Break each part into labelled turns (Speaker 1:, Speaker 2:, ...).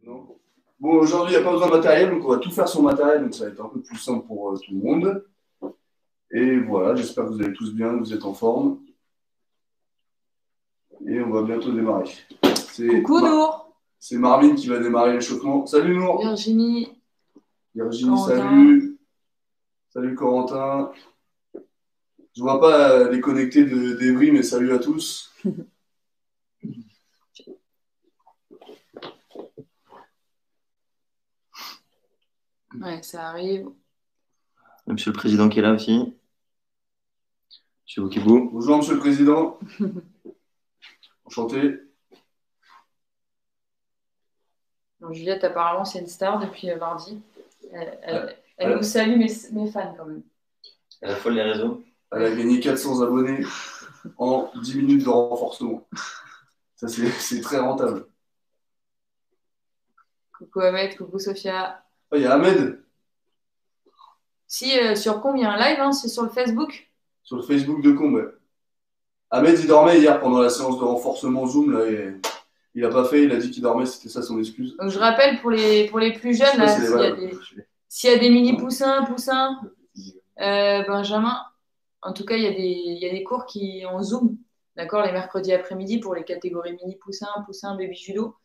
Speaker 1: Non. Bon, aujourd'hui, il n'y a pas besoin de matériel, donc on va tout faire sur matériel, donc ça va être un peu plus simple pour tout le monde. Et voilà, j'espère que vous allez tous bien, que vous êtes en forme. Et on va bientôt démarrer.
Speaker 2: Coucou Nour.
Speaker 1: C'est Marvin qui va démarrer l'échauffement. Salut Nour.
Speaker 2: Virginie.
Speaker 1: Virginie,
Speaker 2: Corentin.
Speaker 1: salut. Salut Corentin. Je vois pas les connectés d'Evry, mais salut à tous.
Speaker 2: Ouais, ça arrive.
Speaker 3: Monsieur le Président qui est là aussi. Monsieur Boukibou.
Speaker 1: Bonjour Monsieur le Président. Enchanté.
Speaker 2: Donc, Juliette, apparemment, c'est une star depuis mardi. Elle nous salue, mes fans quand même.
Speaker 3: Elle a folle les réseaux.
Speaker 1: Elle a gagné 400 abonnés en 10 minutes de renforcement. Ça, c'est très rentable.
Speaker 2: Coucou Ahmed, coucou Sophia.
Speaker 1: Oh, il y a Ahmed.
Speaker 2: Si, sur Combe, il y a un live, hein, c'est sur le Facebook.
Speaker 1: Sur le Facebook de Combe, ouais. Ahmed, il dormait hier pendant la séance de renforcement Zoom. Là, et il n'a pas fait, il a dit qu'il dormait, c'était ça son excuse.
Speaker 2: Donc, je rappelle pour les plus jeunes, là, s'il y a des mini-poussins, Benjamin, en tout cas, il y a des cours qui en Zoom, d'accord, les mercredis après-midi pour les catégories mini-poussins, baby judo.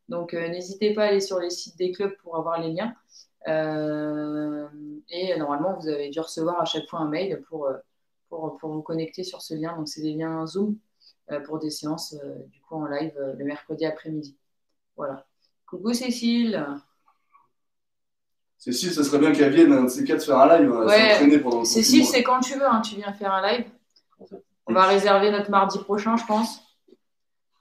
Speaker 2: Donc, n'hésitez pas à aller sur les sites des clubs pour avoir les liens. Et normalement, vous avez dû recevoir à chaque fois un mail pour vous connecter sur ce lien. Donc, c'est des liens Zoom pour des séances du coup en live le mercredi après-midi. Voilà. Coucou Cécile.
Speaker 1: Cécile, ça serait bien qu'elle vienne, un de ces quatre, faire un live.
Speaker 2: Ouais.
Speaker 1: S'entraîner pendant le
Speaker 2: Cécile,
Speaker 1: confinement.
Speaker 2: c'est quand tu veux, hein, tu viens faire un live. On va réserver notre mardi prochain, je pense.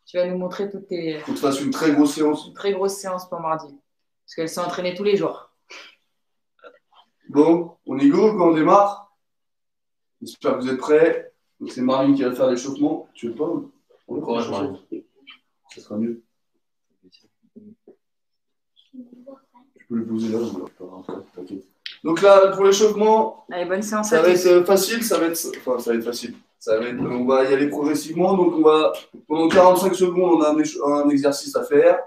Speaker 2: Tu vas nous montrer toutes tes.
Speaker 1: Faut que tu fasses une très grosse séance.
Speaker 2: Une très grosse séance pour mardi. Parce qu'elle s'est entraînée tous les jours.
Speaker 1: Bon, on y go quand on démarre. J'espère que vous êtes prêts. Donc c'est Marvin qui va faire l'échauffement. Tu veux pas?
Speaker 3: Bon courage, Marvin.
Speaker 1: Ça sera mieux. Je peux le poser là. T'inquiète. Donc là, pour l'échauffement,
Speaker 2: Allez, bonne séance
Speaker 1: ça
Speaker 2: à
Speaker 1: va
Speaker 2: tous.
Speaker 1: être facile. Ça va être facile. On va y aller progressivement. Donc pendant 45 secondes, on a un exercice à faire.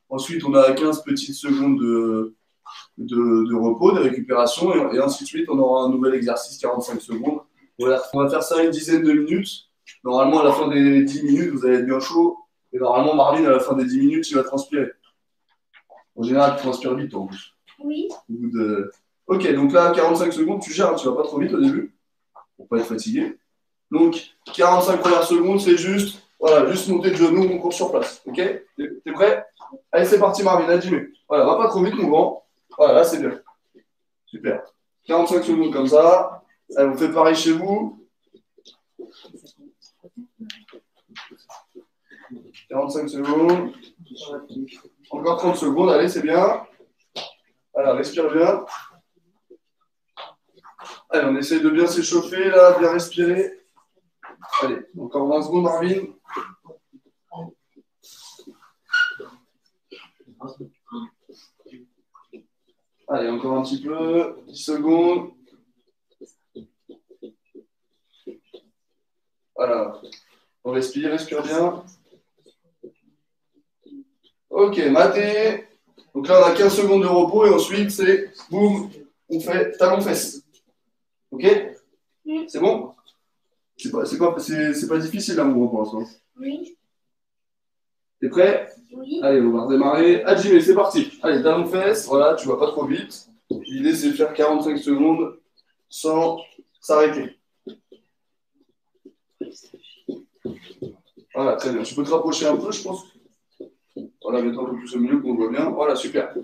Speaker 1: Ensuite, on a 15 petites secondes de repos, de récupération, et ainsi de suite. On aura un nouvel exercice, 45 secondes. Voilà. On va faire ça une dizaine de minutes. Normalement, à la fin des 10 minutes, vous allez être bien chaud. Et normalement, Marvin, à la fin des 10 minutes, il va transpirer. En général, tu transpires vite, en plus.
Speaker 4: Oui.
Speaker 1: Ok, donc là, 45 secondes, tu gères, tu vas pas trop vite au début, pour pas être fatigué. Donc, 45 premières secondes, c'est juste monter de genoux, on court sur place. Ok? T'es prêt? Allez, c'est parti, Marvin, à 10 minutes. Voilà, va pas trop vite, mon grand. Voilà, là, c'est bien. Super. 45 secondes comme ça. Allez, on fait pareil chez vous. 45 secondes. Encore 30 secondes, allez, c'est bien. Voilà, respire bien. Allez, on essaie de bien s'échauffer, là, bien respirer. Allez, encore 20 secondes, Marvin. Allez, encore un petit peu. 10 secondes. Voilà. On respire bien. Ok, maté. Donc là, on a 15 secondes de repos et ensuite, c'est boum, on fait talon-fesse. Ok? C'est bon? C'est pas difficile, là, mon gros, pour l'instant.
Speaker 4: Oui.
Speaker 1: T'es prêt?
Speaker 4: Oui.
Speaker 1: Allez, on va redémarrer. Hajime, c'est parti. Allez, talon-fesse. Voilà, tu vas pas trop vite. L'idée, c'est de faire 45 secondes sans s'arrêter. Voilà, très bien. Tu peux te rapprocher un peu, je pense. Voilà, mets-toi un peu plus au milieu qu'on voit bien. Voilà, super.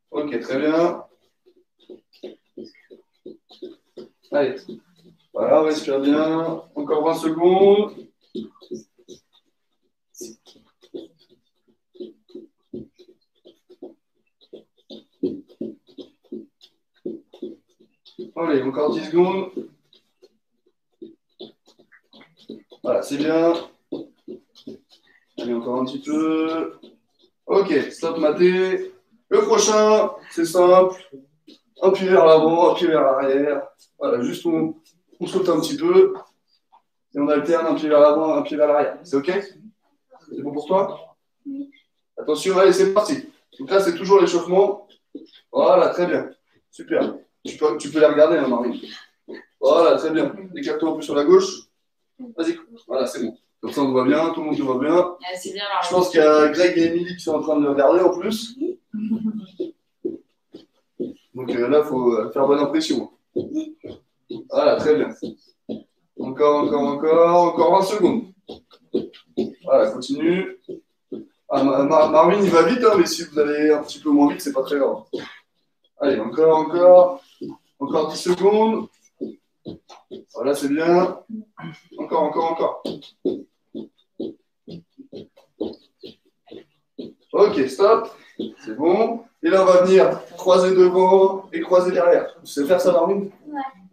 Speaker 1: Ok, très bien. Allez. Voilà, respire bien. Encore 20 secondes. Allez, encore 10 secondes. Voilà, c'est bien. Allez, encore un petit peu. Ok, stop, maté. Le prochain, c'est simple. Un pied vers l'avant, un pied vers l'arrière. Voilà, juste on saute un petit peu. Et on alterne un pied vers l'avant, un pied vers l'arrière. C'est ok? C'est bon pour toi?
Speaker 4: Oui.
Speaker 1: Attention, allez, c'est parti. Donc là, c'est toujours l'échauffement. Voilà, très bien. Super. Tu peux les regarder, hein, Marine. Voilà, très bien. Écarte-toi un peu sur la gauche. Vas-y. Voilà, c'est bon. Comme ça, on te voit bien, tout le monde te voit bien.
Speaker 2: C'est bien,
Speaker 1: Je pense qu'il y a Greg et Émilie qui sont en train de le regarder en plus. Donc là, il faut faire bonne impression. Voilà, très bien. Encore 20 secondes. Voilà, continue. Ah, Marvin, il va vite, hein, mais si vous allez un petit peu moins vite, c'est pas très grave. Allez, encore 10 secondes. Voilà, c'est bien. Encore. Ok, stop. C'est bon. Et là, on va venir croiser devant et croiser derrière. Tu sais faire ça, Marvin?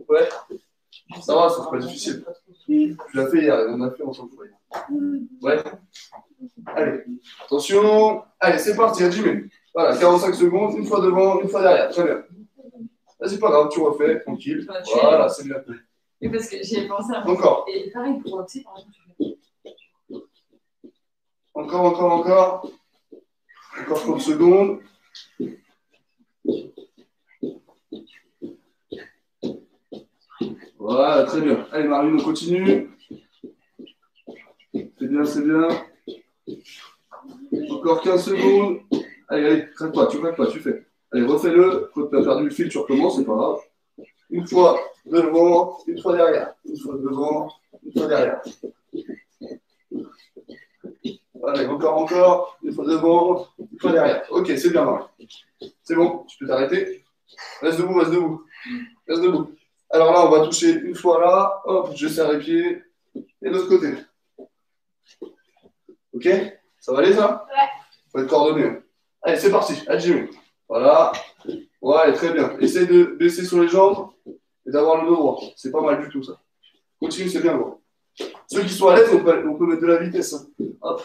Speaker 1: Ouais. Ça va, c'est pas difficile. Tu l'as fait hier, on a fait ensemble. Ouais. Allez, attention. Allez, c'est parti, Jimmy. Voilà, 45 secondes, une fois devant, une fois derrière. Très bien. Vas-y, pas grave, tu refais, tranquille. Voilà, c'est bien.
Speaker 2: Oui, parce que j'ai pensé à...
Speaker 1: Encore.
Speaker 2: Et pareil, pour tu sais, par exemple,
Speaker 1: Encore 30 secondes. Voilà, très bien. Allez, Marine, on continue. C'est bien. Encore 15 secondes. Allez, craque pas, tu fais. Allez, refais-le. Quand tu as perdu le fil, tu recommences, c'est pas grave. Une fois devant, une fois derrière. Une fois devant, une fois derrière. Allez, encore. Une fois devant, une fois derrière. Ok, c'est bien, Marie. C'est bon, tu peux t'arrêter. Reste debout. Alors là, on va toucher une fois là. Hop, je serre les pieds. Et de l'autre côté. Ok? Ça va aller, ça?
Speaker 4: Ouais.
Speaker 1: Faut être coordonné. Allez, c'est parti. Adjimé. Voilà. Ouais, très bien. Essaye de baisser sur les jambes et d'avoir le dos droit. C'est pas mal du tout, ça. Continue, c'est bien, gros. Ceux qui sont à l'aise, on peut mettre de la vitesse. Hein. Hop.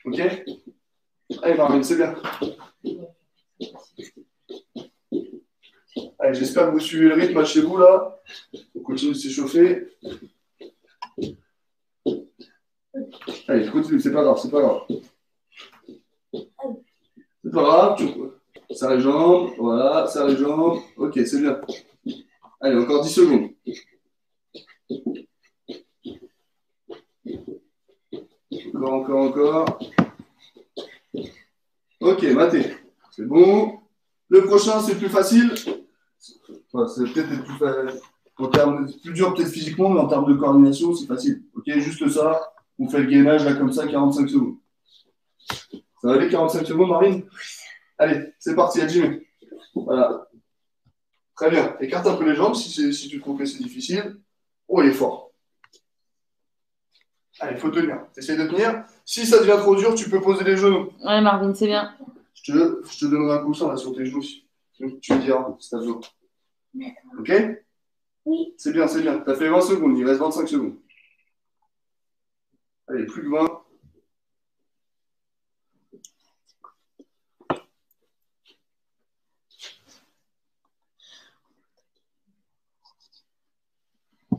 Speaker 1: Ok? Allez, Marine, c'est bien. Allez, j'espère que vous suivez le rythme chez vous, là. On continue de s'échauffer. Allez, continue, c'est pas grave. C'est pas grave, tu serre les jambes, voilà, serre les jambes. Ok, c'est bien. Allez, encore 10 secondes. Encore. Ok, maté. C'est bon. Le prochain, c'est plus facile. Enfin, c'est peut-être plus dur peut-être physiquement, mais en termes de coordination, c'est facile. Ok, juste ça. On fait le gainage là comme ça, 45 secondes. Ça va aller 45 secondes, Marine? Allez, c'est parti, Adjimé. Voilà. Très bien. Écarte un peu les jambes si tu trouves que c'est difficile. Oh, il est fort. Allez, il faut tenir. Essaye de tenir. Si ça devient trop dur, tu peux poser les genoux.
Speaker 2: Ouais, Marvin, c'est bien.
Speaker 1: Je te donnerai un coussin là sur tes genoux. Tu me diras si t'as besoin. Ok?
Speaker 4: Oui.
Speaker 1: C'est bien. Tu as fait 20 secondes, il reste 25 secondes. Allez, plus que 20.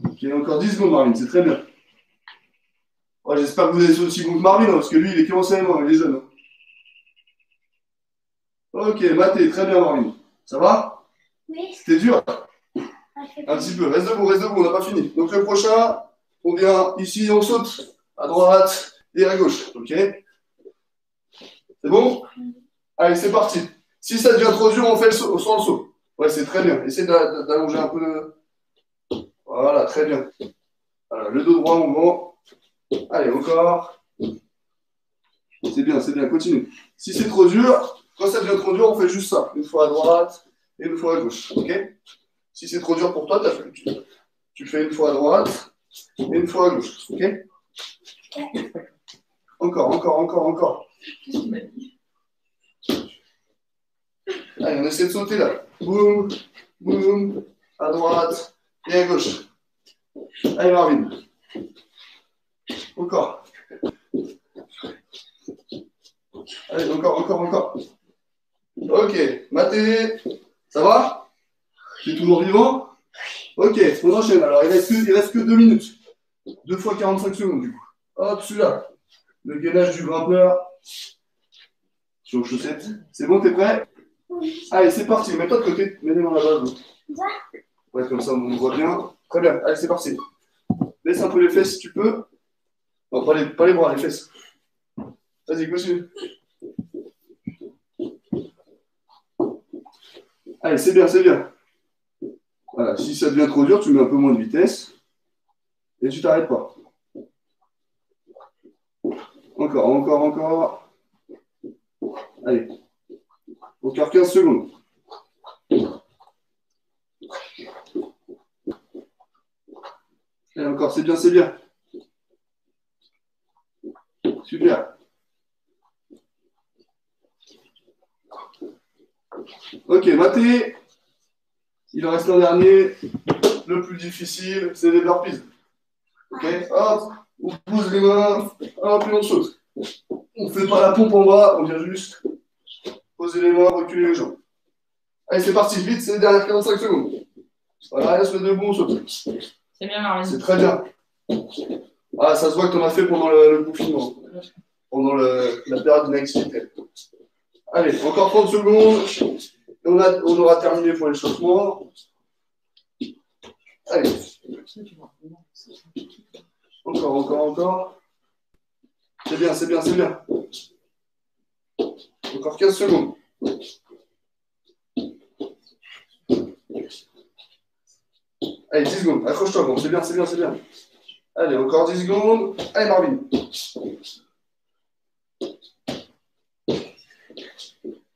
Speaker 1: Ok, encore 10 secondes, Marvin, c'est très bien. Ouais, j'espère que vous êtes aussi bon que Marvin, hein, parce que lui, il est qu'en CM1, il est jeune. Hein. Ok, maté, très bien, Marvin. Ça va?
Speaker 4: Oui.
Speaker 1: C'était dur? Un petit peu. Reste debout, on n'a pas fini. Donc le prochain, on vient ici, on saute à droite et à gauche. Ok? C'est bon? Allez, c'est parti. Si ça devient trop dur, on fait le saut, sans le saut. Ouais, c'est très bien. Essaye d'allonger un peu le... Voilà, très bien. Voilà, le dos droit, on va. Allez, encore. C'est bien. Continue. Si c'est trop dur, quand ça devient trop dur, on fait juste ça. Une fois à droite et une fois à gauche. Ok? Si c'est trop dur pour toi, tu fais une fois à droite et une fois à gauche. Ok? Encore.
Speaker 2: Qu'est-ce qu'il m'a dit?
Speaker 1: Allez, on essaie de sauter là. Boum, à droite et à gauche. Allez, Marvin. Encore. Allez, encore. Ok, maté. Ça va? Tu es toujours vivant? Ok, on enchaîne. Alors, il reste que 2 minutes. 2 fois 45 secondes, du coup. Hop, celui-là. Le gainage du grimpeur. sur aux chaussettes. C'est bon, t'es prêt? Allez, c'est parti. Mets-toi de côté. Mets les mains là-bas. Ouais, comme ça, on voit bien. Très bien. Allez, c'est parti. Laisse un peu les fesses si tu peux. Non, pas les bras, les fesses. Vas-y, continue. Allez, c'est bien, c'est bien. Voilà, si ça devient trop dur, tu mets un peu moins de vitesse. Et tu t'arrêtes pas. Encore, encore, encore. Allez. Encore 15 secondes. Allez, encore, c'est bien, c'est bien. Super. Ok, Mathé. Il en reste un dernier. Le plus difficile, c'est les burpees. Ok, hop, on pose les mains, hop, et on saute. On ne fait pas la pompe en bas, on vient juste poser les mains, reculer les jambes. Allez, c'est parti, vite, c'est les dernières 45 secondes. Voilà, reste debout, on saute.
Speaker 2: C'est bien, Marlène.
Speaker 1: C'est très bien. Ah, ça se voit que tu en as fait pendant le confinement, pendant la période d'inactivité. Allez, encore 30 secondes. Et on aura terminé pour l'échauffement. Allez. Encore, encore, encore. C'est bien, c'est bien, c'est bien. Encore 15 secondes. Allez, 10 secondes. Accroche-toi, bon, c'est bien, c'est bien, c'est bien. Allez, encore 10 secondes. Allez, Marvin.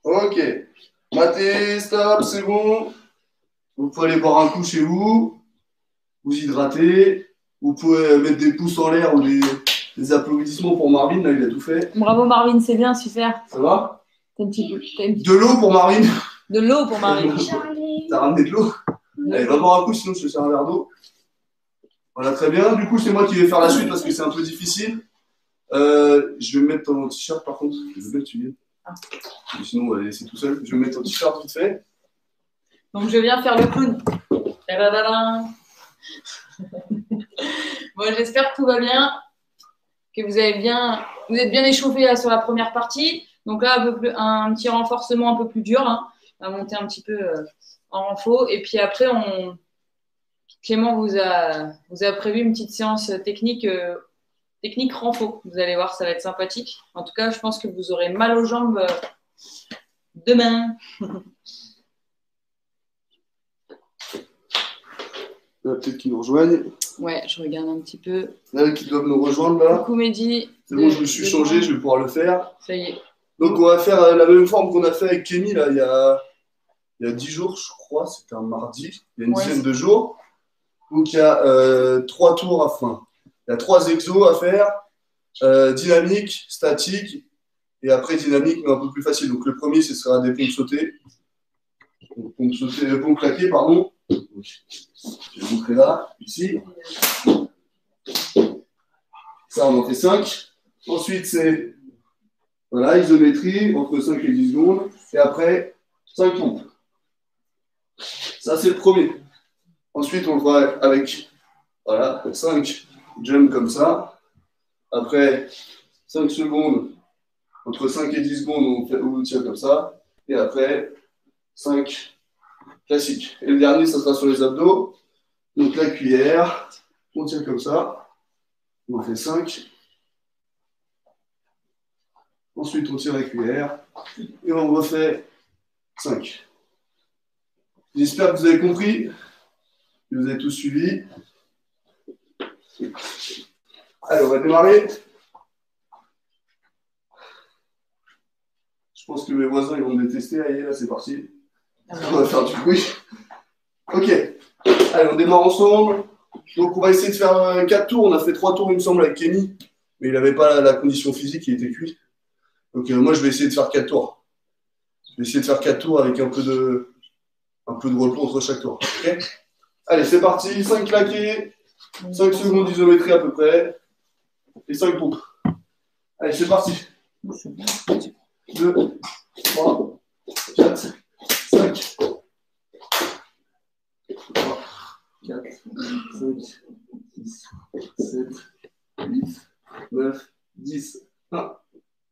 Speaker 1: Ok. Maté, stop, c'est bon. Vous pouvez aller boire un coup chez vous. Vous hydrater. Vous pouvez mettre des pouces en l'air ou des applaudissements pour Marvin. Là, il a tout fait.
Speaker 2: Bravo, Marvin, c'est bien, super.
Speaker 1: Ça va?
Speaker 2: De
Speaker 1: l'eau pour Marvin.
Speaker 2: De l'eau pour Marvin.
Speaker 1: T'as ramené de l'eau? Allez, va boire un coup, sinon je te sers un verre d'eau. Voilà, très bien. Du coup, c'est moi qui vais faire la suite parce que c'est un peu difficile. Je vais me mettre ton t-shirt par contre. Je veux bien que tu viennes. Sinon, on va laisser tout seul. Je vais me mettre ton t-shirt vite fait.
Speaker 2: Donc, je viens faire le clown. Bon, j'espère que tout va bien, que vous êtes bien échauffé là, sur la première partie. Donc là, un petit renforcement un peu plus dur, hein, à monter un petit peu en renfort. Et puis après, Clément vous a prévu une petite séance technique renfort. Vous allez voir, ça va être sympathique. En tout cas, je pense que vous aurez mal aux jambes demain.
Speaker 1: Peut-être qu'ils nous rejoignent.
Speaker 2: Ouais, je regarde un petit peu.
Speaker 1: Là, qui doivent nous rejoindre là.
Speaker 2: Coucou Mehdi.
Speaker 1: C'est bon, je me suis changé, je vais pouvoir le faire.
Speaker 2: Ça y est.
Speaker 1: Donc, on va faire la même forme qu'on a fait avec Kenny là, il y a 10 jours, je crois. C'était un mardi. Il y a une dizaine de jours. Donc, il y a 3 tours à fin. Il y a 3 exos à faire. Dynamique, statique. Et après, dynamique, mais un peu plus facile. Donc, le premier, ce sera des pompes sautées. Donc, pompes claquées, pardon. Donc, je vais vous montrer là, ici. Ça, on en fait 5. Ensuite, c'est voilà, isométrie, entre 5 et 10 secondes. Et après, 5 pompes. Ça, c'est le premier. Ensuite, on le fera avec voilà, 5 jumps comme ça. Après, 5 secondes, entre 5 et 10 secondes, on tire comme ça. Et après, 5 classiques. Et le dernier, ça sera sur les abdos. Donc la cuillère, on tire comme ça. On en fait 5. Ensuite, on tire la cuillère. Et on refait 5. J'espère que vous avez compris, que vous avez tous suivi. Allez, on va démarrer. Je pense que mes voisins ils vont me détester. Allez, là, c'est parti. On va faire du bruit. Ok. Allez, on démarre ensemble. Donc, on va essayer de faire 4 tours. On a fait 3 tours, il me semble, avec Kenny. Mais il n'avait pas la condition physique, il était cuit. Donc, moi, je vais essayer de faire 4 tours. Je vais essayer de faire 4 tours avec un peu de repos entre chaque tour. Okay, allez, c'est parti. 5 claqués. 5 secondes d'isométrie à peu près. Et 5 pompes. Allez, c'est parti. 2, 3, 4, 5. 3, 4, 5, 6, 7, 8, 9, 10. 1,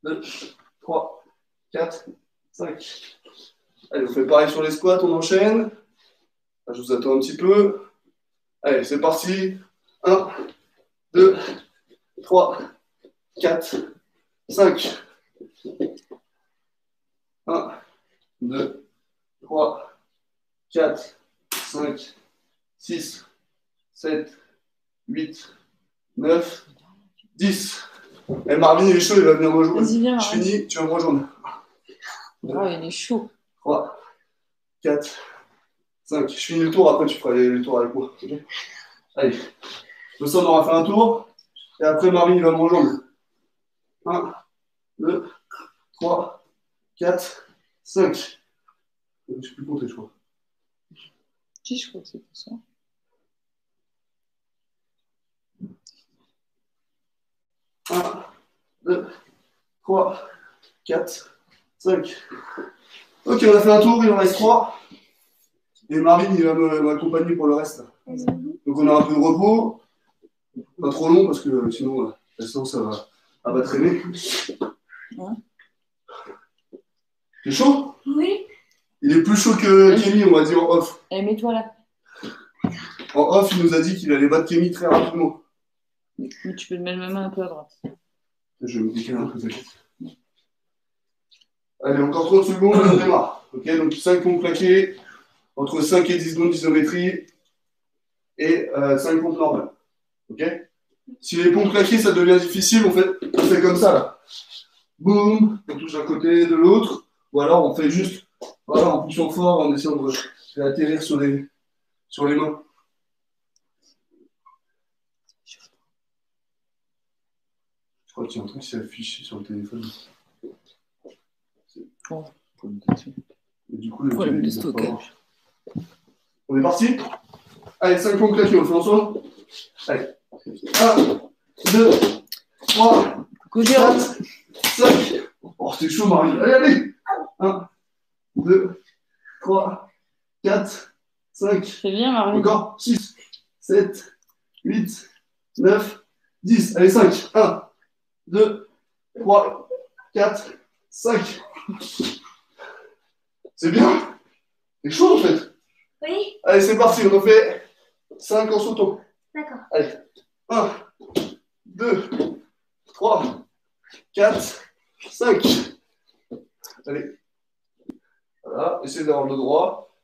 Speaker 1: 2, 3, 4, 5. Allez, on fait pareil sur les squats, on enchaîne. Là, je vous attends un petit peu. Allez, c'est parti. 1, 2, 3, 4, 5. 1, 2, 3, 4, 5, 6, 7, 8, 9, 10. Et Marvin, il est chaud, il va venir me rejoindre.
Speaker 2: Vas-y, viens,
Speaker 1: Je finis, tu vas me rejoindre.
Speaker 2: Oh, il est chaud.
Speaker 1: 3, 4, 5. Je finis le tour, après tu feras les tours avec moi. Okay, allez. De ça, on aura fait un tour. Et après, Marvin, il va me rejoindre. 1, 2, 3, 4, 5. Je ne sais plus compter, je crois.
Speaker 2: Si, je crois que c'est pour ça.
Speaker 1: 1, 2, 3, 4, 5. Ok, on a fait un tour, il en reste 3. Et Marvin, il va m'accompagner pour le reste. Donc on a un peu de repos. Pas trop long parce que sinon, la séance, elle va traîner.
Speaker 2: Ouais.
Speaker 1: T'es chaud?
Speaker 2: Oui.
Speaker 1: Il est plus chaud que Kémy, on va dire en off.
Speaker 2: Allez, mets-toi là.
Speaker 1: En off, il nous a dit qu'il allait battre Kémy très rapidement.
Speaker 2: Mais tu peux le mettre même un peu à droite.
Speaker 1: Je vais me décaler un peu, t'inquiète. Allez, encore 30 secondes, on démarre. Ok, donc 5 pompes claquées, entre 5 et 10 secondes d'isométrie, et 5 pompes normales. Ok? Si les pompes claquées, ça devient difficile, on fait comme ça, là. Boum, on touche d'un côté, de l'autre, ou alors on fait juste, voilà, en poussant fort, en essayant d'atterrir sur les mains. Je crois qu'il y a un truc qui s'est affiché sur le téléphone.
Speaker 2: Bon,
Speaker 1: Et du coup,
Speaker 2: problème de stockage.
Speaker 1: On est parti? Allez, 5 pompes claquées, on le fait ensemble. Allez. 1, 2, 3, 4, 5. Oh, c'est chaud, Marie. Allez, allez. 1, 2, 3, 4, 5.
Speaker 2: C'est bien, Marie.
Speaker 1: Encore 6, 7, 8, 9, 10. Allez, 5. 1, 2, 3, 4, 5. C'est bien? C'est chaud, en fait.
Speaker 4: Oui,
Speaker 1: Allez, c'est parti. On refait 5 en sautant.
Speaker 4: d'accord.
Speaker 1: Allez. 1, 2, 3, 4, 5. Allez. Voilà. Essayez d'avoir le droit.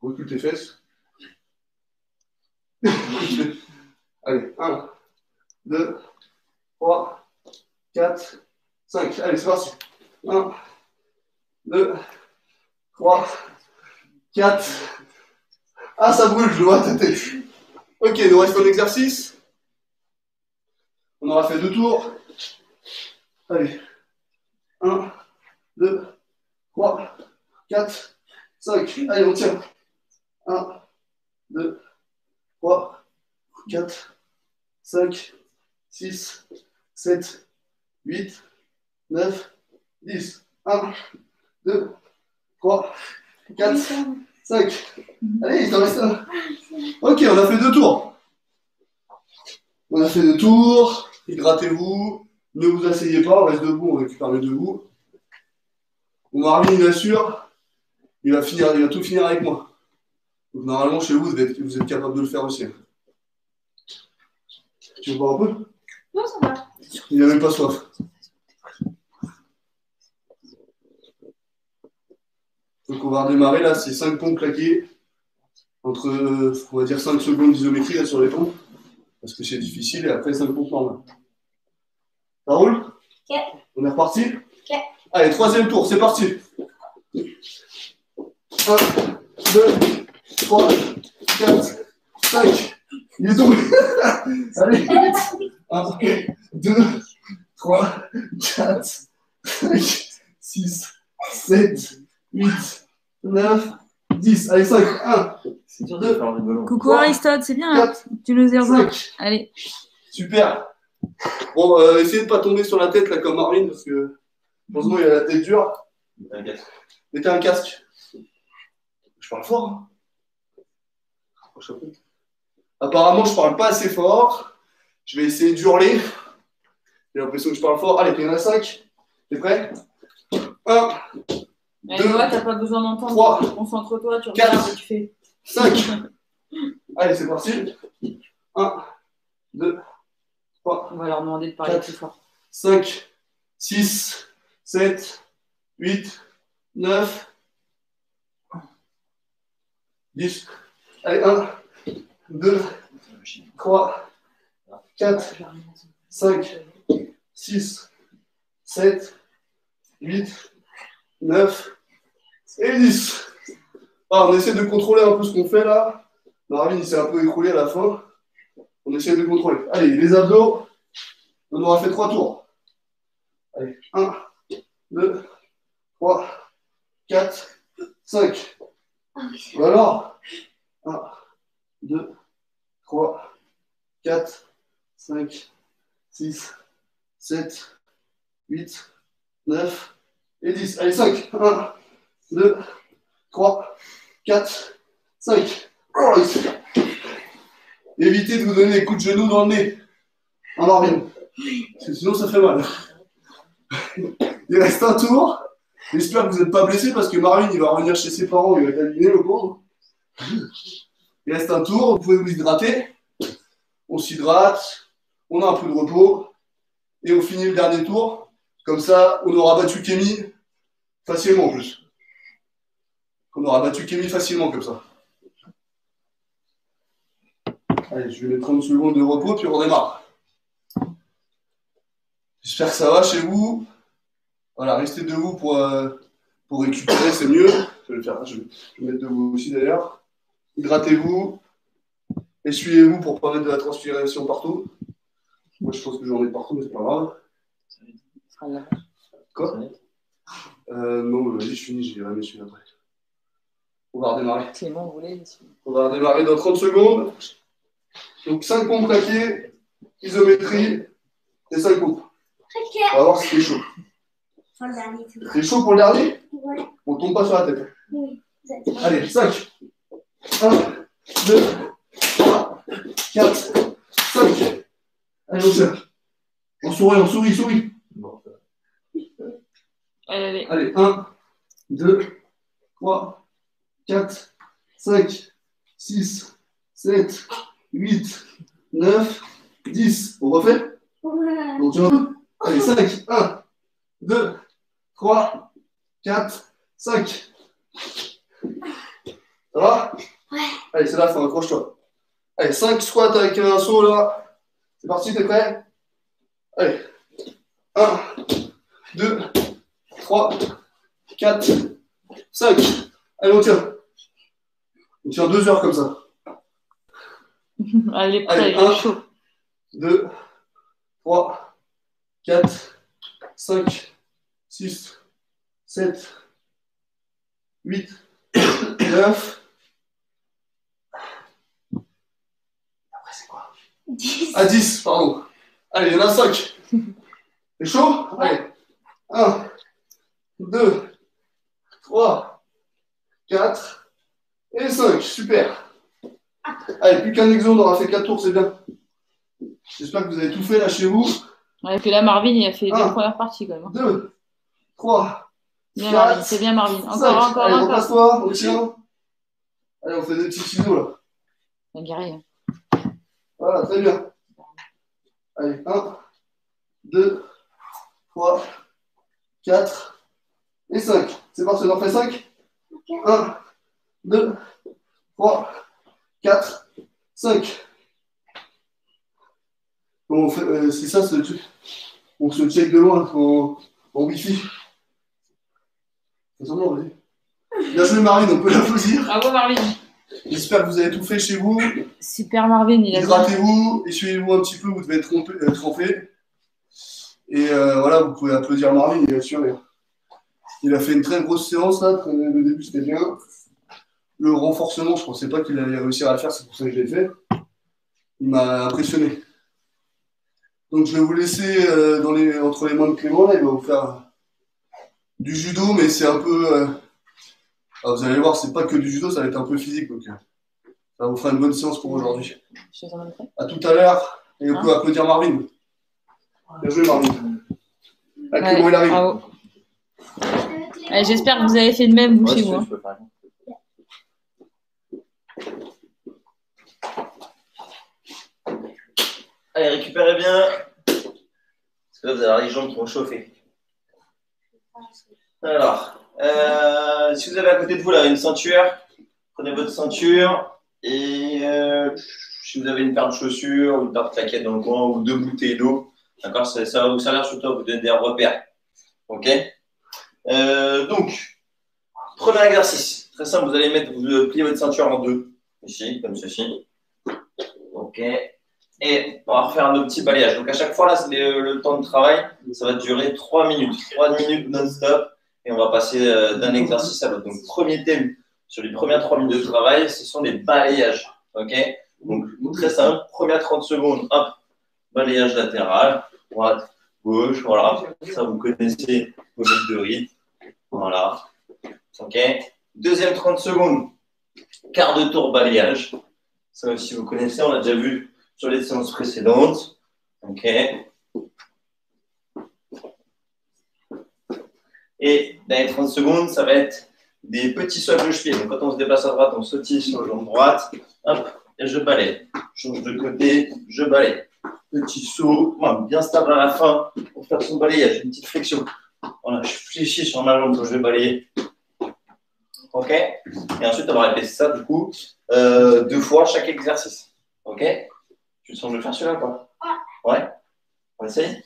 Speaker 1: Recule tes fesses. Allez. 1, 2, 3, 4, 5. Allez, c'est parti. 1, 2, 3, 4. Ah, ça brûle, je le vois à ta tête. Ok, il nous reste un exercice. On aura fait 2 tours. Allez. 1, 2, 3, 4, 5. Allez, on tient. 1, 2, 3, 4, 5, 6, 7, 8, 9, 10. 1, 2, 3, 4, 5. Allez, il t'en reste un. Ok, on a fait 2 tours. On a fait 2 tours. Hydratez-vous. Ne vous asseyez pas, on reste debout, on récupère le debout. Marvin, il assure. Il va tout finir avec moi. Donc, normalement, chez vous, vous êtes capable de le faire aussi. Tu veux boire un peu?
Speaker 4: Non, ça va.
Speaker 1: Il n'a même pas soif. Donc on va redémarrer là, c'est 5 pompes claquées. Entre, on va dire 5 secondes d'isométrie là sur les pompes. Parce que c'est difficile et après 5 pompes normales. Ça roule?
Speaker 4: Ok.
Speaker 1: On est reparti?
Speaker 4: Ok.
Speaker 1: Allez, 3e tour, c'est parti. 1, 2, 3, 4, 5. Il est tombé. Allez. 1, 2, 3, 4, 5, 6, 7, 8, 9, 10. Allez, 5. 1,
Speaker 3: C'est dur de faire le ballon.
Speaker 2: Coucou
Speaker 1: 3,
Speaker 2: Aristote, c'est bien.
Speaker 1: 4,
Speaker 2: Tu nous as rejoint.
Speaker 1: 5.
Speaker 2: Allez.
Speaker 1: Super. Bon, essayez de pas tomber sur la tête là comme Marvin parce que heureusement il a la tête dure. Mettez un casque. Je parle fort. Hein. Apparemment, je parle pas assez fort. Je vais essayer d'hurler. J'ai l'impression que je parle fort. Allez, il y en a 5. T'es prêt? 1,
Speaker 2: Allez, Noah, t'as pas besoin d'entendre.
Speaker 1: 3,
Speaker 2: concentre-toi, tu
Speaker 1: 4,
Speaker 2: regardes et tu fais.
Speaker 1: 5. Allez, c'est parti. 1, 2, 3.
Speaker 2: On va leur demander de parler
Speaker 1: 4,
Speaker 2: plus fort.
Speaker 1: 5, 6, 7, 8, 9, 10. Allez, 1, 2, 3, 4, 5, 6, 7, 8, 9 et 10. Ah, on essaie de contrôler un peu ce qu'on fait là. Marvin, il s'est un peu écroulé à la fin. On essaie de contrôler. Allez, les abdos. On aura fait 3 tours. Allez, 1, 2, 3, 4, 5. Alors, 1, 2, 3, 4, 5, 6, 7, 8, 9 et 10. Allez, 5. 1, 2, 3, 4, 5. Oh, évitez de vous donner des coups de genoux dans le nez. En Marvin. Parce que sinon, ça fait mal. Il reste un tour. J'espère que vous n'êtes pas blessés parce que Marvin, il va revenir chez ses parents. Il va être aligné, le pauvre. Il reste un tour. Vous pouvez vous hydrater. On s'hydrate. On a un peu de repos. Et on finit le dernier tour. Comme ça, on aura battu Kémy facilement en plus. On aura battu Kémy facilement comme ça. Allez, je vais mettre 30 secondes de repos, puis on redémarre. J'espère que ça va chez vous. Voilà, restez debout pour récupérer, c'est mieux. Je vais le faire, je vais me mettre debout aussi d'ailleurs. Hydratez-vous. Essuyez-vous pour pas mettre de la transpiration partout. Moi, je pense que j'en ai partout, mais c'est pas grave. Quoi? Non, vas-y, je finis, je vais m'essuyer après. On va redémarrer.
Speaker 2: Clément voulait.
Speaker 1: On va redémarrer dans 30 secondes. Donc 5 pompes plaquées, isométrie et 5 pompes. On va voir si c'est chaud. C'est chaud pour le dernier?
Speaker 4: Ouais.
Speaker 1: On tombe pas sur la tête.
Speaker 4: Oui.
Speaker 1: Allez, 5. 1, 2, 3, 4, 5. Allez, on tient. On sourit.
Speaker 2: Allez.
Speaker 1: Allez, 1, 2, 3, 4, 5, 6, 7, 8, 9, 10. On refait?
Speaker 4: Ouais.
Speaker 1: On tient un peu. Allez, 5. 1, 2, 3, 4, 5. Ça va?
Speaker 4: Ouais.
Speaker 1: Allez, c'est la fin, accroche-toi. Allez, 5 squats avec un saut là. C'est parti, t'es prêt? Allez. 1, 2, 3, 4, 5. Allez, on tient. On tient 2 heures comme ça.
Speaker 2: Allez, prêt,
Speaker 1: Allez,
Speaker 2: il
Speaker 1: 1,
Speaker 2: est chaud.
Speaker 1: 2, 3, 4, 5, 6, 7, 8, 9. Après, c'est quoi?
Speaker 4: 10.
Speaker 1: À 10, pardon. Allez, il y en a 5. C'est chaud? Allez. 1, 2, 3, 4 et 5. Super. Allez, plus qu'un exo, on aura fait 4 tours, c'est bien. J'espère que vous avez tout fait là chez vous.
Speaker 2: Ouais, puis là, Marvin, il a fait les
Speaker 1: Un.
Speaker 2: 2 premières parties quand même.
Speaker 1: 2, 3,
Speaker 2: Bien,
Speaker 1: 4,
Speaker 2: Marvin, c'est bien, Marvin.
Speaker 1: 5.
Speaker 2: Encore.
Speaker 1: Allez, repasse-toi, on tient. Allez, on fait des petits ciseaux là.
Speaker 2: La guerrier.
Speaker 1: Voilà, très bien. Allez, 1, 2, 3, 4 et 5. C'est parti, on en fait 5. 1, 2, 3, 4, 5. On fait, c'est ça, on se check de loin en Wi-Fi. Fais semblant, vas-y. Bien joué, Marine, on peut l'applaudir.
Speaker 2: Bravo, Marvin.
Speaker 1: J'espère que vous avez tout fait chez vous.
Speaker 2: Super, Marvin. Il a
Speaker 1: Hydratez-vous, essuyez-vous un petit peu, vous devez être trempé. Et voilà, vous pouvez applaudir Marvin, il est sûr. Il a fait une très grosse séance là, le début c'était bien. Le renforcement, je ne pensais pas qu'il allait réussir à le faire, c'est pour ça que je l'ai fait. Il m'a impressionné. Donc je vais vous laisser entre les mains de Clément, là, il va vous faire du judo, mais c'est un peu... vous allez voir, c'est pas que du judo, ça va être un peu physique, donc ça vous fera une bonne séance pour aujourd'hui.
Speaker 2: Je les emmènerai.
Speaker 1: À tout à l'heure, et on peut applaudir Marvin. Bien joué Marvin. Là, Clément, il arrive.
Speaker 2: Bravo. J'espère que vous avez fait de même, vous, chez vous.
Speaker 3: Tu peux faire. Allez, récupérez bien. Parce que là, vous avez les jambes qui vont chauffer. Alors, si vous avez à côté de vous là une ceinture, prenez votre ceinture et si vous avez une paire de chaussures, une paire de claquettes dans le coin ou 2 bouteilles d'eau, d'accord, ça va vous servir surtout à vous donner des repères. Ok. Donc, premier exercice, très simple, vous allez vous pliez votre ceinture en deux, ici, comme ceci. Ok. Et on va refaire nos petits balayages. Donc à chaque fois, là, c'est le temps de travail, ça va durer 3 minutes. 3 minutes non-stop. Et on va passer d'un exercice à l'autre. Donc, premier thème sur les premières 3 minutes de travail, ce sont les balayages. Ok. Donc, très simple, première 30 secondes, hop, balayage latéral, droite, gauche, voilà. Ça, vous connaissez vos lignes de rythme. Voilà. Ok. Deuxième 30 secondes, quart de tour balayage. Ça aussi, vous connaissez, on l'a déjà vu sur les séances précédentes. Ok. Et dans les 30 secondes, ça va être des petits sauts à gauche-pied. Donc, quand on se déplace à droite, on sautille sur le jambe droite. Hop, et je balaye. Change de côté, je balaye. Petit saut, bien stable à la fin pour faire son balayage. Une petite flexion. Voilà, je fléchis sur ma jambe quand je vais balayer. Ok. Et ensuite, on va répéter ça, du coup, 2 fois chaque exercice. Ok. Tu te sens de le faire celui-là ou pas? Ouais. On essaye?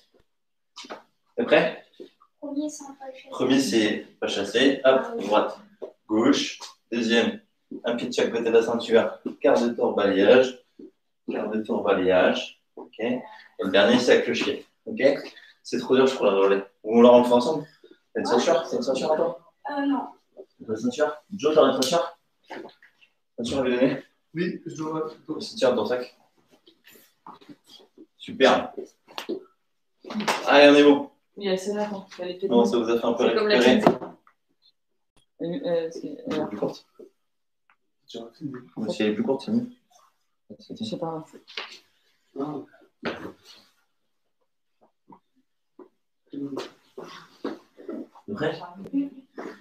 Speaker 3: T'es prêt? Premier, c'est pas chasser. Hop, droite, gauche. Deuxième, un pied de chaque côté de la ceinture. Quart de tour balayage. Quart de tour balayage. Ok. Et le dernier, c'est avec le chien. Ok. C'est trop dur, je crois, la relais. On la refait ensemble? T'as une ceinture? T'as une ceinture à toi?
Speaker 4: Non.
Speaker 3: T'as une ceinture? Joe, t'as une ceinture? Ceinture à lui donner?
Speaker 1: Oui, je dois.
Speaker 3: Ceinture dans ton sac. Super. Allez, on est bon.
Speaker 2: Il y a celle-là, quand elle est
Speaker 3: Non, ça vous a fait un peu
Speaker 2: c'est comme la
Speaker 3: récupérer.
Speaker 2: tienne.
Speaker 3: Elle est plus courte. Si elle est plus courte, c'est mieux.
Speaker 2: Je sais pas.
Speaker 3: T'es prêt?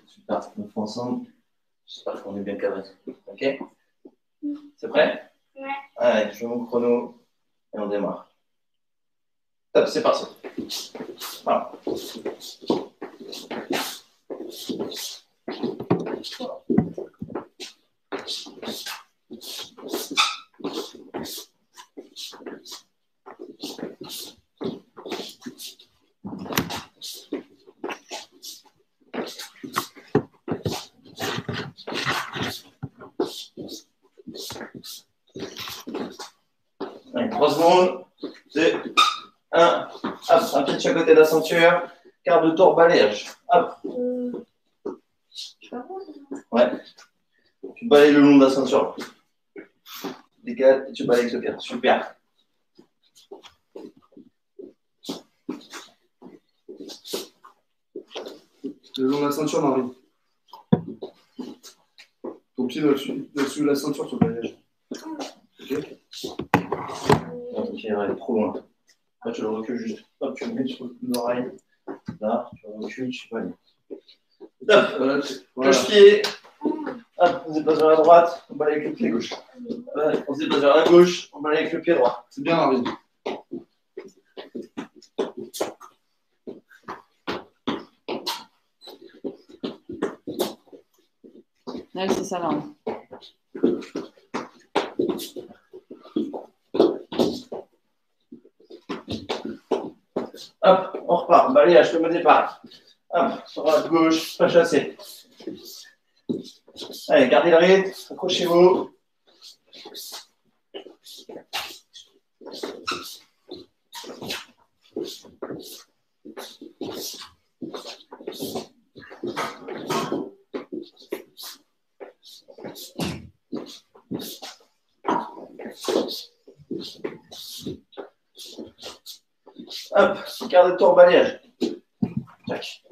Speaker 3: Super. On fait ensemble. J'espère qu'on est bien cadré. Ok? C'est prêt?
Speaker 4: Ouais.
Speaker 3: Allez, je mets mon chrono et on démarre. Top, c'est parti. Voilà. Allez, 3 secondes. 2, 1. Hop, un pied de chaque côté de la ceinture. Quart de tour balayage. Hop. Ouais. Tu balayes le long de la ceinture. Décale et tu balayes avec le pied. Super.
Speaker 1: Le long de la ceinture, Marie. Ton pied là-dessus de la ceinture sur le balayage. Ok.
Speaker 3: Non, ton pied va aller trop loin. Là, tu le recules juste. Hop, tu le mets sur l'oreille. Là, tu le recules, tu balayes. Top.
Speaker 1: Voilà.
Speaker 3: Cloche-pied. Hop, on se déplace vers la droite, on balaye avec le pied gauche. Ouais, on se déplace vers la gauche, on balaye avec le pied droit.
Speaker 1: C'est bien, Marie.
Speaker 2: Ouais, c'est ça, là.
Speaker 3: Hop, on repart. Balayage comme au départ. Hop, sur la gauche, pas chassé. Allez, gardez le rythme, accrochez-vous. Hop, quart de tour balayage. Tac.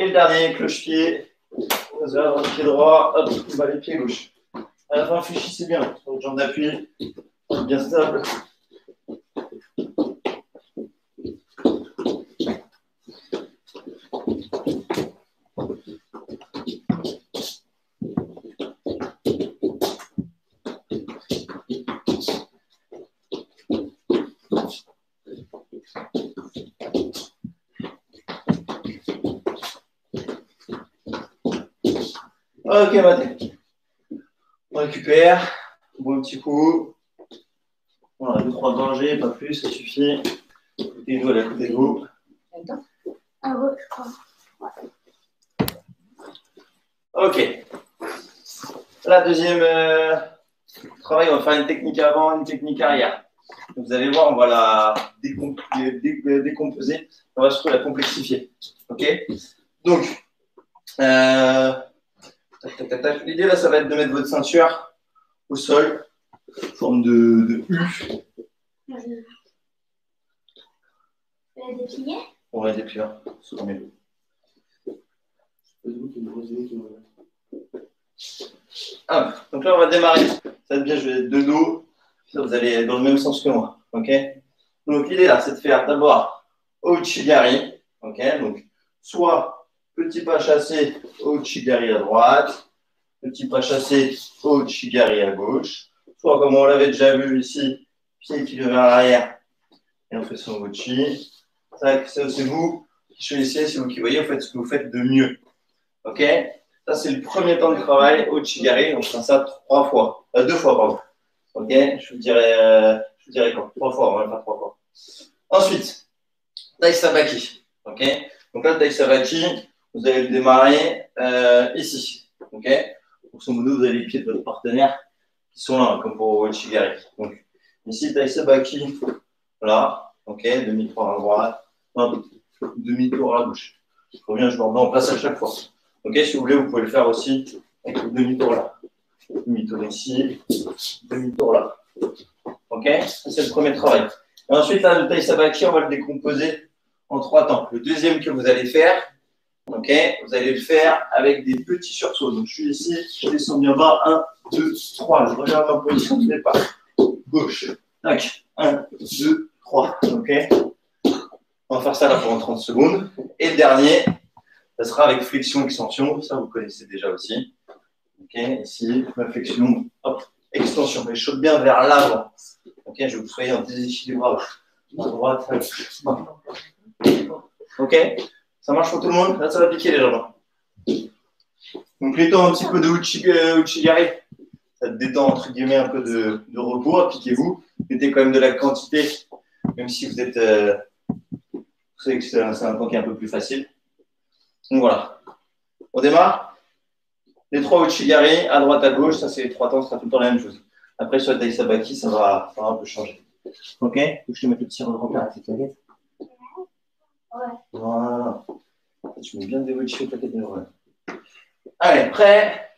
Speaker 3: Et le dernier, cloche-pied. Vous avez le pied droit, hop, les pieds gauche. À la fin, réfléchissez bien. Sur votre jambe d'appui, bien stable. Ok, Mathé. On récupère. On boit un petit coup. Voilà, 2-3 gorgées, pas plus, ça suffit. Et vous, à côté de vous.
Speaker 4: Ah ouais, je crois.
Speaker 3: Ok. La deuxième travail, on va faire une technique avant, une technique arrière. Vous allez voir, on va la décomposer. On va surtout la complexifier. Ok. Donc, l'idée là, ça va être de mettre votre ceinture au sol, forme de U.
Speaker 4: Des pliés?
Speaker 3: On va déplier, ce sera mieux. Hop, donc là, on va démarrer. Ça va être bien, je vais être de dos. Ça, vous allez être dans le même sens que moi. Ok. Donc, l'idée là, c'est de faire d'abord Ouchigari. Ok. Donc, soit petit pas chassé, Ouchigari à droite. Petit pas chassé, Ouchigari à gauche. Soit, comme on l'avait déjà vu ici, pied qui lève vers l'arrière. Et on fait son Ouchi. Ça, c'est vous qui choisissez, c'est vous qui voyez, vous faites ce que vous faites de mieux. Ok. Ça, c'est le premier temps de travail, Ouchigari. On fera ça 2 fois, pardon. Ok, je vous dirai quoi. 3 fois, on va le faire 3 fois. Ensuite, Tai Sabaki. Ok, donc là, Tai Sabaki, vous allez le démarrer ici. Ok, grosso modo, vous avez les pieds de votre partenaire qui sont là, comme pour Ouchigari. Donc, ici, Tai Sabaki, là. Ok, demi-tour à droite, demi-tour à gauche. Il faut bien, je me remets en place à chaque fois. Ok, si vous voulez, vous pouvez le faire aussi avec le demi-tour là. Demi-tour ici, demi-tour là. Ok, c'est le premier travail. Et ensuite, là, le Tai Sabaki, on va le décomposer en 3 temps. Le deuxième que vous allez faire, ok, vous allez le faire avec des petits sursauts. Donc, je suis ici, je descends bien bas. 1, 2, 3. Je regarde ma position de départ. Gauche. Tac. 1, 2, 3. Ok. On va faire ça là pendant 30 secondes. Et le dernier, ça sera avec flexion-extension. Ça, vous connaissez déjà aussi. Ok, ici, ma flexion, hop, extension. Mais je saute bien vers l'avant. Ok, je veux que vous soyez en déséquilibrage. À droite, à gauche. Ok, ça marche pour tout le monde? Là, ça va piquer les jambes. Donc, les temps un petit peu de Ouchigari. Ça te détend, entre guillemets, un peu de repos. Appliquez-vous. Mettez quand même de la quantité, même si vous êtes. Vous savez que c'est un temps qui est un peu plus facile. Donc, voilà. On démarre? Les 3 Ouchigari, à droite, à gauche, ça c'est les 3 temps, ça sera tout le temps la même chose. Après, sur le Tai Sabaki, ça va un peu changer. Ok? Je te mets le petit repère avec cette plaquette.
Speaker 4: Ouais.
Speaker 3: Voilà. Tu mets bien des Ouchi au paquet de neurones. Allez, prêt?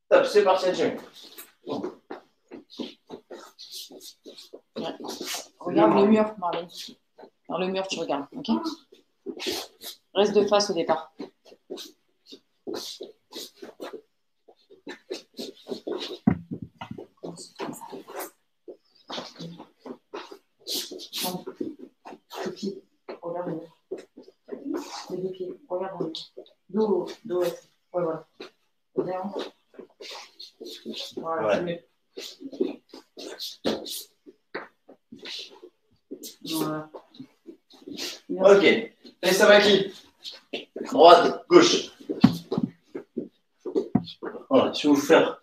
Speaker 3: Top, c'est parti, Jim.
Speaker 2: Regarde le mur, Marlène. Dans le mur, tu regardes, ok? Reste de face au départ. Les pieds, regarde le mur. Les 2 pieds, regarde le mur. Dos, ouais, voilà. Bien. Voilà,
Speaker 3: Ouais.
Speaker 2: c'est mieux. Voilà.
Speaker 3: Ok. Tai Sabaki. Droite, gauche. Voilà, si vous faire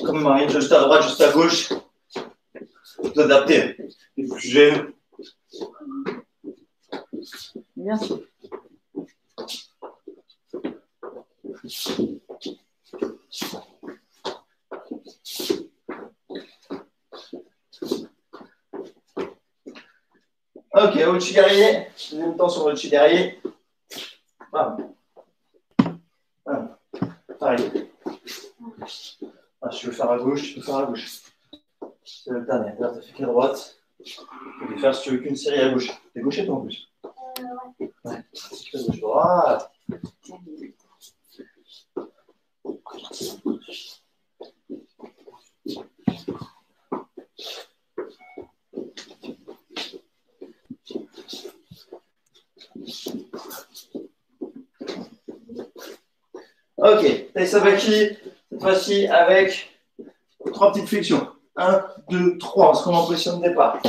Speaker 3: comme Marine, juste à droite, juste à gauche, vous adaptez. Les plus jeunes.
Speaker 2: Bien sûr.
Speaker 3: Ok, Ouchigari. Deuxième temps sur Ouchigari. Bam. Bam. Pareil. Ah, je vais le faire à gauche, je vais le faire à gauche. C'est le dernier. Là, tu as fait qu'à droite. Tu peux faire si tu veux qu'une série à gauche. T'es gauchette en plus. Ouais. À gauche, droite. Ok, taille sabaki, cette fois-ci avec 3 petites flexions. 1, 2, 3, on se remet en position de départ.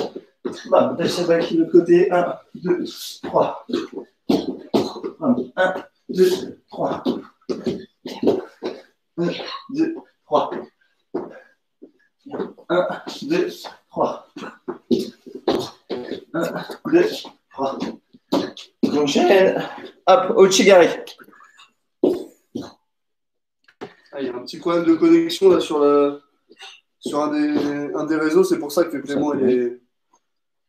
Speaker 3: Bam, taille sabaki de l'autre côté. 1, 2, 3. 1, 2, 3. 1, 2, 3. 1, 2, 3. 1, 2, 3. J'enchaîne. Hop, Ouchigari.
Speaker 1: Ah, il y a un petit problème de connexion là sur un des réseaux, c'est pour ça que Clément il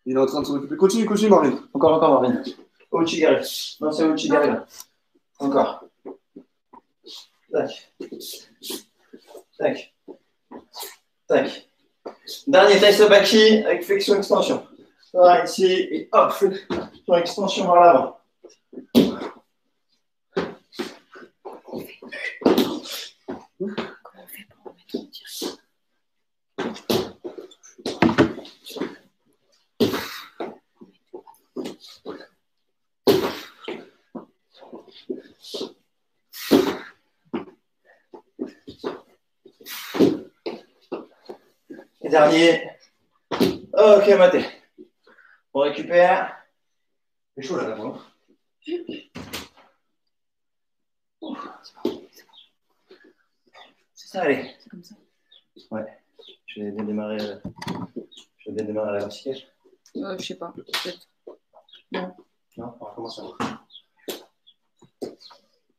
Speaker 1: est en train de s'en occuper. Continue, Marvin.
Speaker 3: Encore, Marvin. Ouchigari. Non, c'est Ouchigari là. Encore. Tac. Tac. Tac. Dernier taille sabaki avec flexion extension. Ça va ici et hop, flexion extension vers l'avant. Et dernier. Ok, maté. On récupère. C'est chaud là, d'abord. C'est ça, allez.
Speaker 2: C'est comme ça.
Speaker 3: Ouais. Je vais démarrer la verticale.
Speaker 2: Je sais pas, peut-être. Non.
Speaker 3: Non, on va commencer.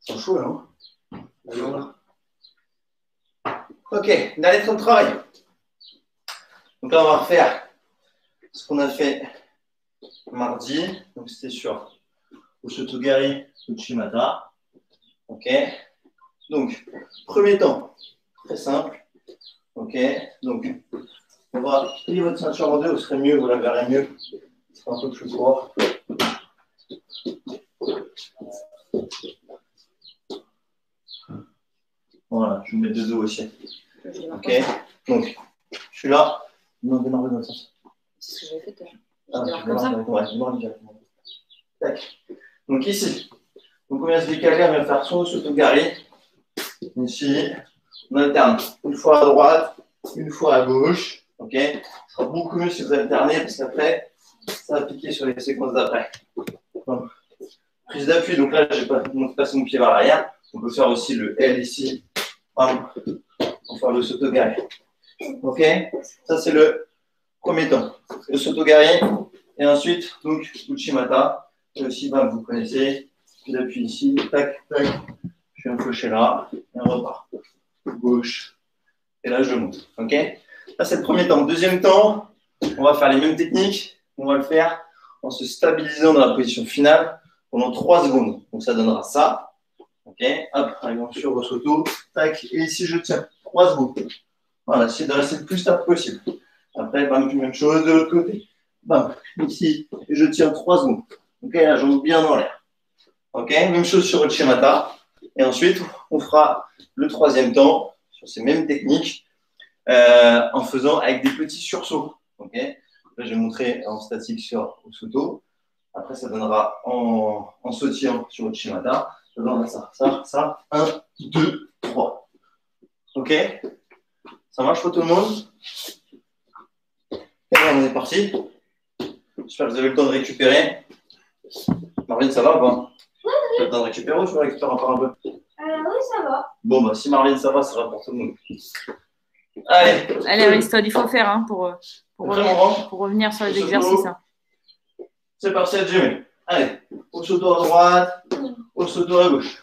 Speaker 3: C'est chaud là, non? Ok, dernier temps de travail. Donc là, on va refaire ce qu'on a fait mardi. Donc c'était sur Osotogari Uchimata. Ok. Donc, premier temps, très simple. Ok. Donc, on va plier votre ceinture en deux, vous serez mieux, vous la verrez mieux. Ce sera un peu plus court. Voilà, je vous mets deux dos aussi. Ok. Donc, je suis là. Non, démarre dans le sens.
Speaker 2: C'est ce que j'avais fait tout à l'heure.
Speaker 3: Ah,
Speaker 2: Je démarre comme ça.
Speaker 3: Ouais, démarre directement. Tac. Donc ici, donc on vient se décaler, on vient faire son Osotogari. Ici, on alterne une fois à droite, une fois à gauche. Ok. Ce sera beaucoup mieux si vous alternez parce qu'après, ça va piquer sur les séquences d'après. Donc, prise d'appui, donc là, je vais passer mon pied vers l'arrière. On peut faire aussi le L ici. Bam. On va faire le Osotogari. Ok. Ça, c'est le premier temps. Le Osotogari. Et ensuite, donc, Uchimata. Et aussi, bam, vous connaissez. Puis d'appui ici. Tac, tac. Je suis un cocher là. Et on repart. Gauche. Et là, je monte. Ok. Là, c'est le premier temps. Deuxième temps, on va faire les mêmes techniques. On va le faire en se stabilisant dans la position finale pendant 3 secondes. Donc, ça donnera ça. Ok. Hop, arrivons sur Osoto. Tac. Et ici, je tiens 3 secondes. Voilà, essayez de rester le plus stable possible. Après, bam, même chose de l'autre côté. Bam, ici, et je tiens 3 secondes. Ok, la jambe bien dans l'air. Ok, même chose sur le Uchimata. Et ensuite, on fera le troisième temps sur ces mêmes techniques en faisant avec des petits sursauts. Ok. Là, je vais montrer en statique sur Osoto. Après, ça donnera en sautillant sur le Uchimata. Ça donnera ça. 1, 2, 3. Ok. Ça marche pour tout le monde? Et bien, on est parti. J'espère que vous avez eu le temps de récupérer. Marvin, ça va ou pas? Tu as le temps de récupérer ou tu vas récupérer encore un peu?
Speaker 4: Oui, ça va.
Speaker 3: Bon, bah, si Marvin, ça va pour tout le monde. Allez.
Speaker 2: Allez, Aristote, il faut faire hein, pour revenir sur les exercices. Hein.
Speaker 3: C'est parti, à Jimmy. Allez, Osoto à droite, Osoto à gauche.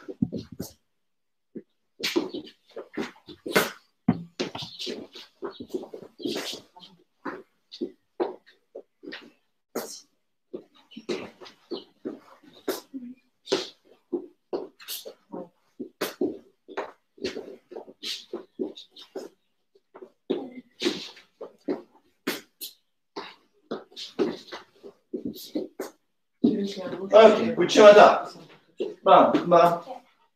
Speaker 3: Ok, Uchimata. Bam, bam.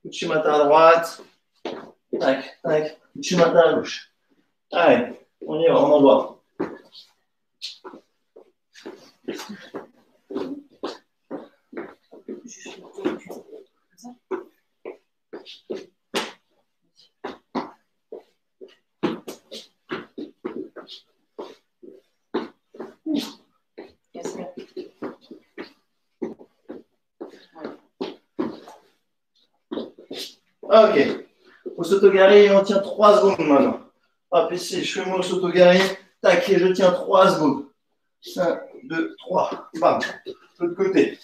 Speaker 3: Uchimata à droite. Tac, tac. Uchimata à gauche. Allez, on y va, on envoie. Ok. Au sotogari, on tient 3 secondes maintenant. Hop, ici, je fais mon sotogari. Tac, et je tiens 3 secondes. 1, 2, 3. Bam. De l'autre côté.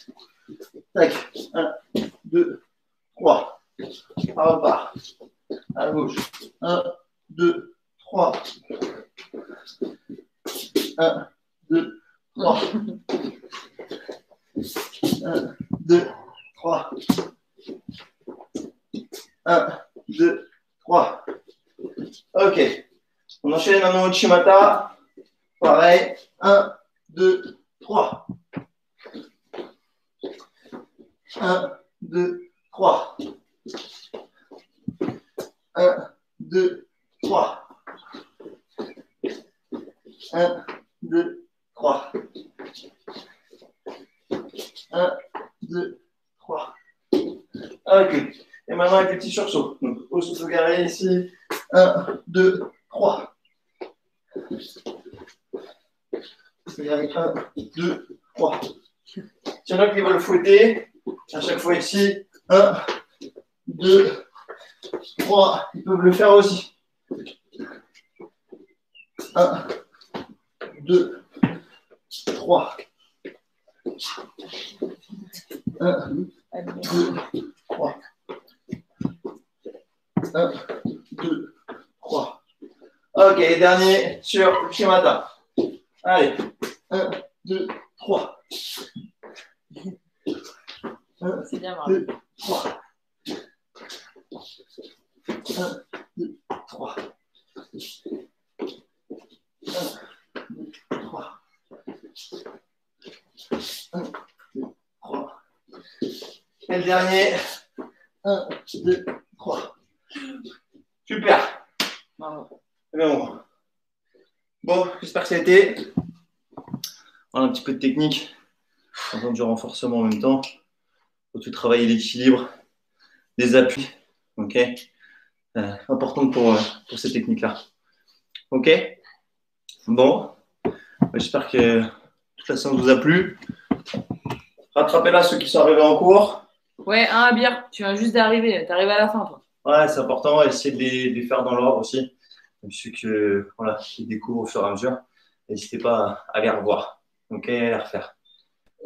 Speaker 3: Tac. 1, 2, 3. À repart. À gauche. 1, 2, 3. 1, 2, 3. 1, 2, 3. 1, 2, 3. Ok. On enchaîne maintenant Uchimata. Pareil. 1, 2, 3. 1, 2, 3. 1, 2, 3. 1, 2, 3. 1, 2, 3. Ok. Et maintenant avec les petits sursauts. Donc, au sotogari ici. 1, 2, 3. Sotogari 1, 2, 3. S'il y en a qui veulent fouetter, à chaque fois ici. 1, 2, 3. Ils peuvent le faire aussi. 1, 2, 3. 1, 2, 3. 1, 2, 3. Ok, dernier sur Uchimata. Allez, 1, 2, 3. 1,
Speaker 2: C'est bien,
Speaker 3: 2, 3. 1, 2, 3. 1, 2, 3. 1, 2, 3. Et le dernier. 1, 2, 3. Super.
Speaker 2: Bravo.
Speaker 3: Bon, bon j'espère que ça a été. Voilà, un petit peu de technique, en faisant du renforcement en même temps. Il faut travailler l'équilibre, les appuis. Ok, important pour ces techniques-là. Ok. Bon, j'espère que toute la séance vous a plu. Rattrapez-la ceux qui sont arrivés en cours.
Speaker 2: Ouais, un à bière. Tu viens juste d'arriver. T'arrives à la fin, toi.
Speaker 3: Ouais, c'est important. Essayez de les faire dans l'ordre aussi. Je sais que voilà, ils découvrent au fur et à mesure. N'hésitez pas à les revoir. Ok, à les refaire.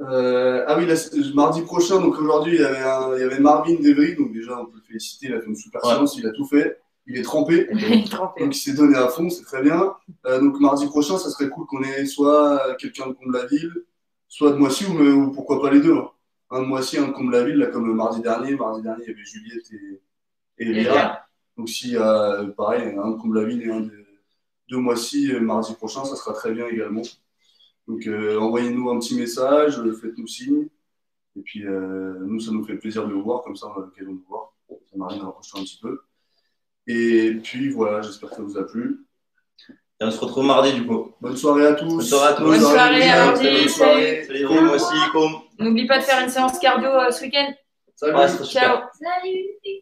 Speaker 1: Ah oui, mardi prochain, donc aujourd'hui, il y avait Marvin Devry, donc déjà, on peut le féliciter, il a fait une super séance, il a tout fait, il est trempé,
Speaker 2: Il est trempé.
Speaker 1: donc il s'est donné à fond, c'est très bien. Donc mardi prochain, ça serait cool qu'on ait soit quelqu'un de Comble-la-Ville, soit de Moissy, ou pourquoi pas les deux. Hein. Un de Moissy, un de Comble-la-Ville, là, comme mardi dernier, il y avait Juliette et Léa. Donc si, pareil, un de Comble-la-Ville et un de Moissy, mardi prochain, ça sera très bien également. Donc, envoyez-nous un petit message, faites-nous signe. Et puis, nous, ça nous fait plaisir de vous voir. Comme ça, on a l'occasion de vous voir. Ça m'arrive de rapprocher un petit peu. Et puis, voilà, j'espère que ça vous a plu.
Speaker 3: Et on se retrouve mardi, du coup.
Speaker 1: Bonne soirée à tous.
Speaker 3: Bonne soirée à tous.
Speaker 2: Bonne soirée à mardi.
Speaker 3: Salut, moi aussi, comme.
Speaker 2: N'oublie pas de faire une séance cardio ce week-end.
Speaker 1: Salut.
Speaker 3: Ouais, c'est super.
Speaker 2: Ciao.
Speaker 4: Salut.